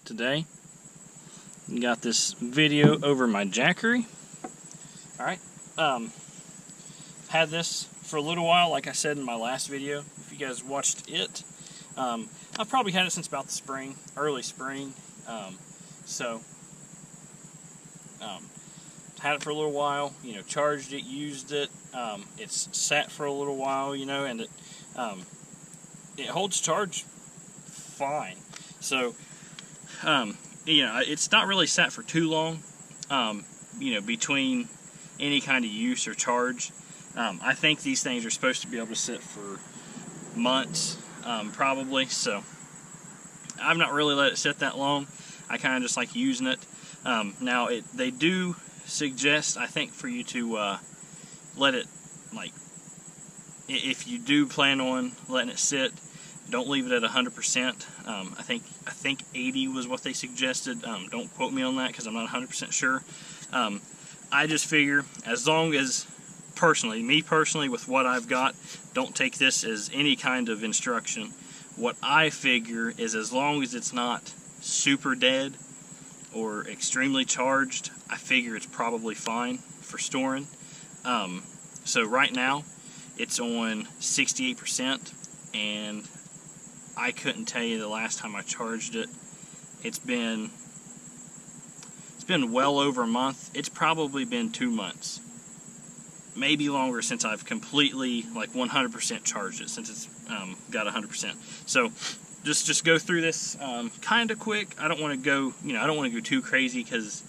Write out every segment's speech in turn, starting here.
today. Got this video over my Jackery. Alright, had this for a little while, like I said in my last video, if you guys watched it. I've probably had it since about the spring, early spring. Had it for a little while, charged it, used it. It's sat for a little while, and it holds charge fine. So, it's not really sat for too long, between any kind of use or charge. I think these things are supposed to be able to sit for months, probably, so I've not really let it sit that long. I kind of just like using it. Now, they do suggest, I think, for you to let it, if you do plan on letting it sit, don't leave it at 100%. I think 80 was what they suggested. Don't quote me on that because I'm not 100% sure. I just figure, as long as, me personally, with what I've got, don't take this as any kind of instruction. What I figure is, as long as it's not super dead or extremely charged, I figure it's probably fine for storing. So right now, it's on 68%, and I couldn't tell you the last time I charged it. It's been well over a month. It's probably been 2 months, maybe longer, since I've completely 100% charged it, since it's got 100%. So just go through this kind of quick. I don't want to go, I don't want to go too crazy because,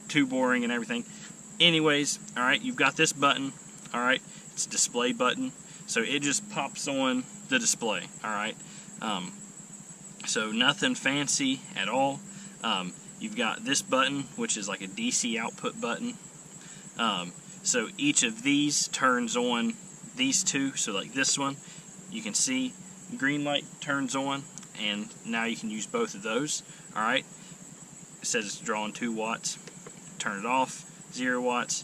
too boring and everything. Anyways, all right, you've got this button. All right, it's a display button, so it just pops on the display. All right, so nothing fancy at all. You've got this button, which is like a DC output button. So each of these turns on these two. So like this one, you can see green light turns on, and now you can use both of those. All right, it says it's drawing 2 watts. Turn it off, 0 watts.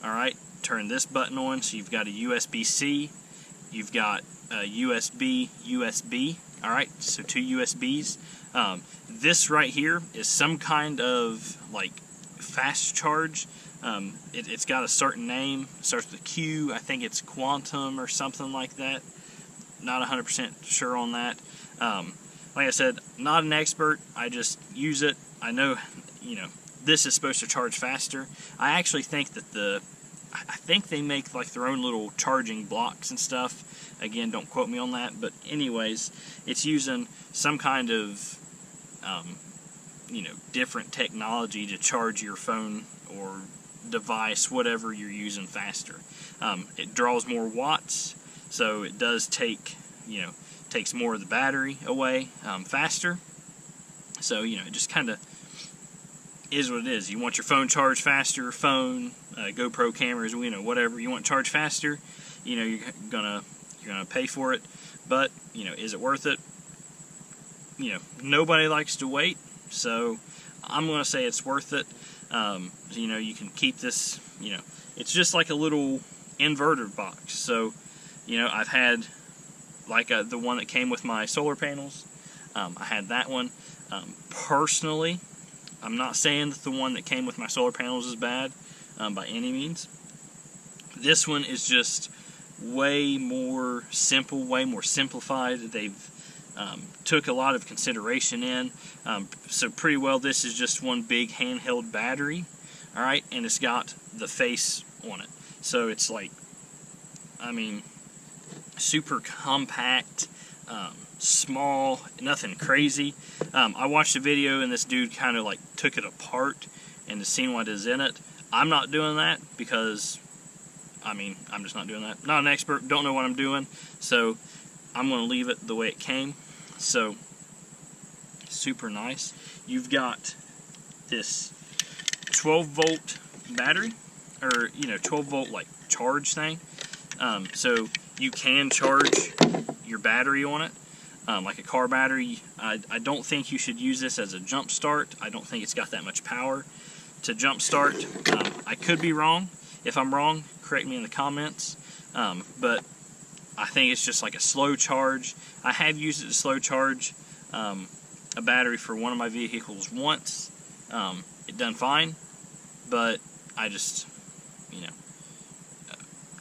All right, turn this button on. So you've got a USB-C, you've got a USB. All right, so 2 USBs. This right here is some kind of fast charge. It's got a certain name, starts with Q. I think it's Quantum or something like that. Not 100% sure on that. Like I said, not an expert. I just use it. I know, this is supposed to charge faster. I actually think that I think they make their own little charging blocks and stuff. Again, don't quote me on that. But anyways, it's using some kind of different technology to charge your phone or device, whatever you're using, faster. It draws more watts, so it does take, takes more of the battery away faster. So, it just kind of is what it is. You want your phone charged faster, GoPro cameras, whatever you want charged faster, you're gonna pay for it. But, is it worth it? Nobody likes to wait, so I'm gonna say it's worth it. You can keep this, it's just like a little inverter box. So, I've had the one that came with my solar panels. I had that one. Personally, I'm not saying that the one that came with my solar panels is bad by any means. This one is just way more simple, way more simplified. They've took a lot of consideration in. So pretty well this is just one big handheld battery. Alright, and it's got the face on it. So it's super compact, small, nothing crazy. I watched a video and this dude kind of took it apart and to see what is in it. I'm not doing that because, I'm just not doing that. Not an expert, don't know what I'm doing, so I'm going to leave it the way it came. So, super nice. You've got this 12-volt battery, or 12-volt charge thing. So you can charge your battery on it, like a car battery. I don't think you should use this as a jump start. I don't think it's got that much power to jump start. I could be wrong. If I'm wrong, correct me in the comments. But I think it's just like a slow charge. I have used it to slow charge a battery for one of my vehicles once. It done fine, but I just, you know,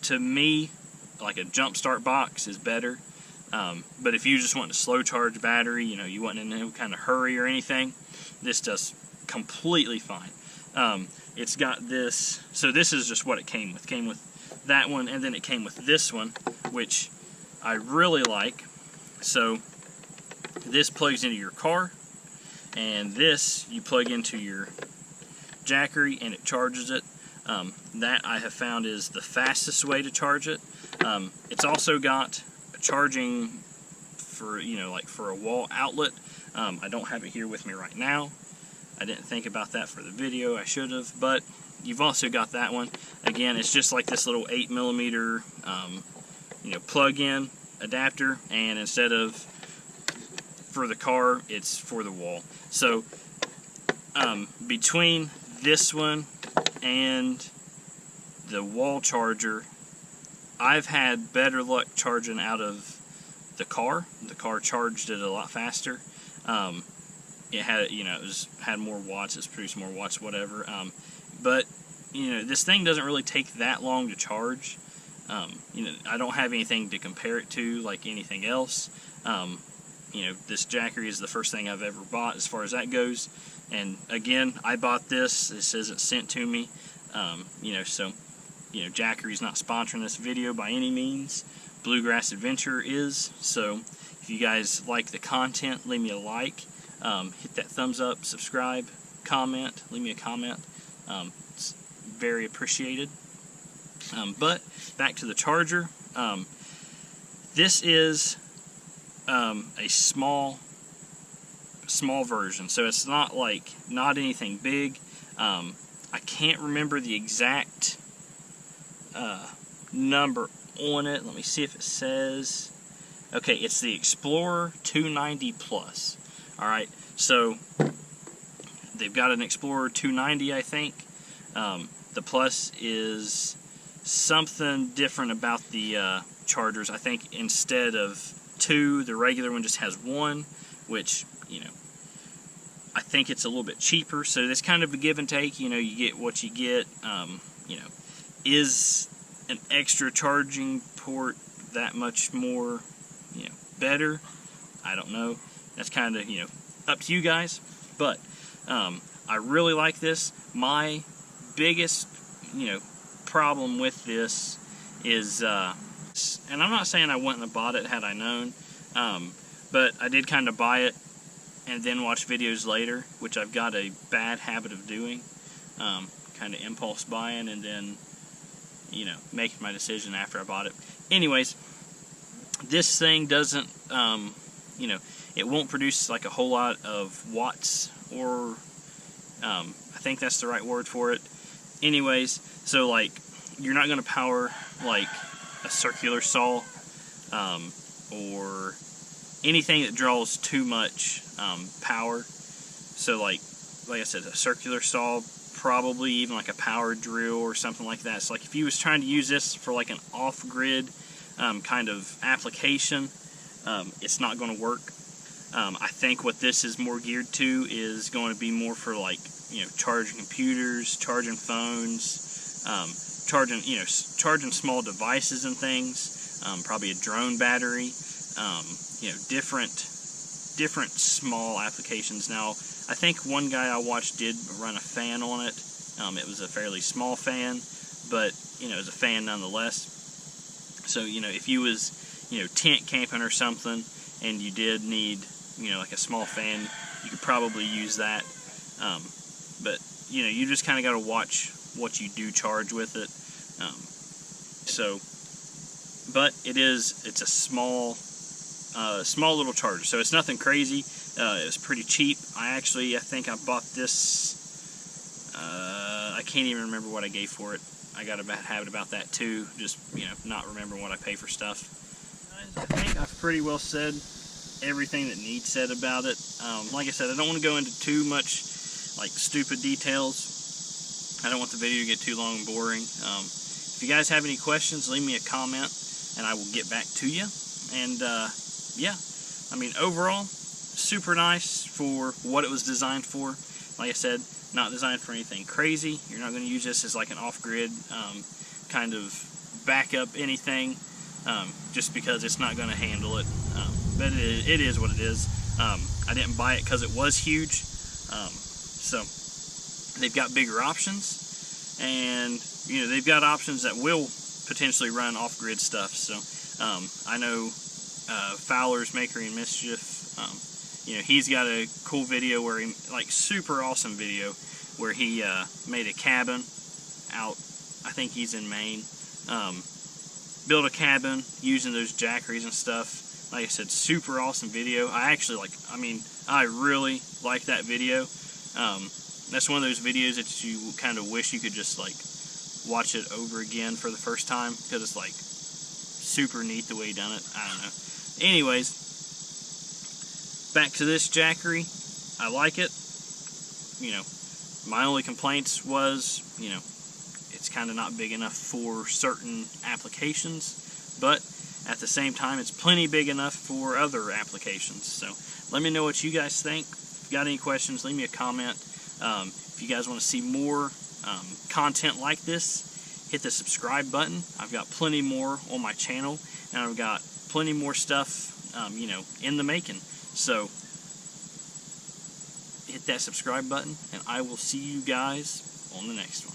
to me, like a jump start box is better. But if you just want a slow charge battery, you know, you want in no kind of hurry or anything, this does completely fine. It's got this, so this is just what it came with. It came with that one, and then it came with this one, which I really like. So this plugs into your car, and this you plug into your Jackery and it charges it. That I have found is the fastest way to charge it. It's also got a charging for, you know, like for a wall outlet. I don't have it here with me right now. I didn't think about that for the video. I should have, but you've also got that one. Again, it's just like this little 8mm, you know, plug-in adapter, and instead of for the car, it's for the wall. So between this one and the wall charger, I've had better luck charging out of the car. The car charged it a lot faster. It had, you know, had more watts. It's produced more watts, whatever. But you know, this thing doesn't really take that long to charge. You know, I don't have anything to compare it to like anything else. You know, this Jackery is the first thing I've ever bought as far as that goes. And again, I bought this. This isn't sent to me. You know, so, you know, Jackery's not sponsoring this video by any means. Bluegrass Adventure is. So if you guys like the content, leave me a like. Hit that thumbs up, subscribe, comment, leave me a comment. It's very appreciated. But back to the charger. This is a small version, so it's not anything big. I can't remember the exact number on it. Let me see if it says. Okay, it's the Explorer 290 Plus. Alright, so they've got an Explorer 290, I think. The Plus is something different about the chargers. I think instead of 2, the regular one just has 1, which, you know, I think it's a little bit cheaper. So it's kind of a give and take. You know, you get what you get. You know, is an extra charging port that much more, you know, better? I don't know. That's kind of, you know, up to you guys. But I really like this. My biggest, you know, problem with this is, and I'm not saying I wouldn't have bought it had I known, but I did kind of buy it and then watch videos later, which I've got a bad habit of doing, kind of impulse buying and then, you know, making my decision after I bought it. Anyways, this thing doesn't, you know, it won't produce like a whole lot of watts, or I think that's the right word for it. Anyways, so like you're not going to power like a circular saw or anything that draws too much power. So like I said, a circular saw, probably even like a power drill or something like that. So like if you was trying to use this for like an off-grid kind of application, it's not going to work. I think what this is more geared to is going to be more for like, you know, charging computers, charging phones, charging, you know, charging small devices and things, probably a drone battery, you know, different small applications. Now, I think one guy I watched did run a fan on it. It was a fairly small fan, but, you know, it was a fan nonetheless. So, you know, if you was, you know, tent camping or something, and you did need, you know, like a small fan, you could probably use that. But, you know, you just kind of got to watch what you do charge with it. So, but it's a small little charger, so it's nothing crazy. It was pretty cheap. I think I bought this, I can't even remember what I gave for it. I got a bad habit about that too, just, you know, not remembering what I pay for stuff. I think I've pretty well said everything that needs said about it. Like I said, I don't want to go into too much like stupid details. I don't want the video to get too long and boring. If you guys have any questions, leave me a comment and I will get back to you. And yeah, I mean, overall, super nice for what it was designed for. Like I said, not designed for anything crazy. You're not going to use this as like an off-grid kind of backup anything, just because it's not going to handle it. But it is what it is. I didn't buy it because it was huge. So they've got bigger options, and they've got options that will potentially run off-grid stuff. So I know Fowler's Makery and Mischief. He's got a cool video where super awesome video where he made a cabin out. I think he's in Maine. Built a cabin using those Jackeries and stuff. Like I said, super awesome video. I really like that video. That's one of those videos that you kind of wish you could just watch it over again for the first time, because it's super neat the way he done it. I don't know. Anyways, back to this Jackery. I like it. My only complaints was, it's kind of not big enough for certain applications, but at the same time, it's plenty big enough for other applications. So let me know what you guys think. If you got any questions, leave me a comment. If you guys want to see more content like this, hit the subscribe button. I've got plenty more on my channel, and I've got plenty more stuff, in the making. So hit that subscribe button, and I will see you guys on the next one.